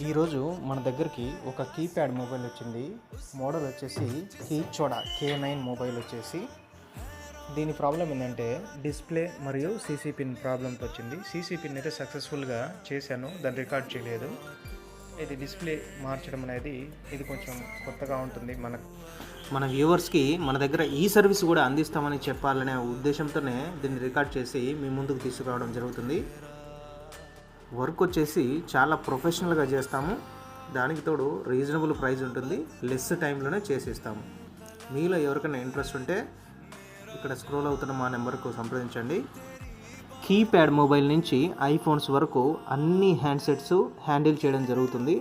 ఈరోజు మన దగ్గరికి ఒక కీప్యాడ్ మొబైల్ వచ్చింది. మోడల్ వచ్చేసి కీచోడా K9 మొబైల్ వచ్చేసి. దీని ప్రాబ్లం ఏంటంటే డిస్ప్లే మరియు సీసీ పిన్ ప్రాబ్లంతో వచ్చింది. సీసీ పిన్ అయితే సక్సెస్ఫుల్గా చేశాను, దాన్ని రికార్డ్ చేయలేదు. ఇది డిస్ప్లే మార్చడం అనేది ఇది కొంచెం కొత్తగా ఉంటుంది. మన వ్యూవర్స్కి మన దగ్గర ఈ సర్వీస్ కూడా అందిస్తామని చెప్పాలనే ఉద్దేశంతోనే దీన్ని రికార్డ్ చేసి మీ ముందుకు తీసుకురావడం జరుగుతుంది. వర్క్ వచ్చేసి చాలా ప్రొఫెషనల్గా చేస్తాము. దానికి తోడు రీజనబుల్ ప్రైస్ ఉంటుంది, లెస్ టైంలోనే చేసిస్తాము. మీలో ఎవరికైనా ఇంట్రెస్ట్ ఉంటే ఇక్కడ స్క్రోల్ అవుతున్న మా నెంబర్కు సంప్రదించండి. కీప్యాడ్ మొబైల్ నుంచి ఐఫోన్స్ వరకు అన్ని హ్యాండ్సెట్స్ హ్యాండిల్ చేయడం జరుగుతుంది.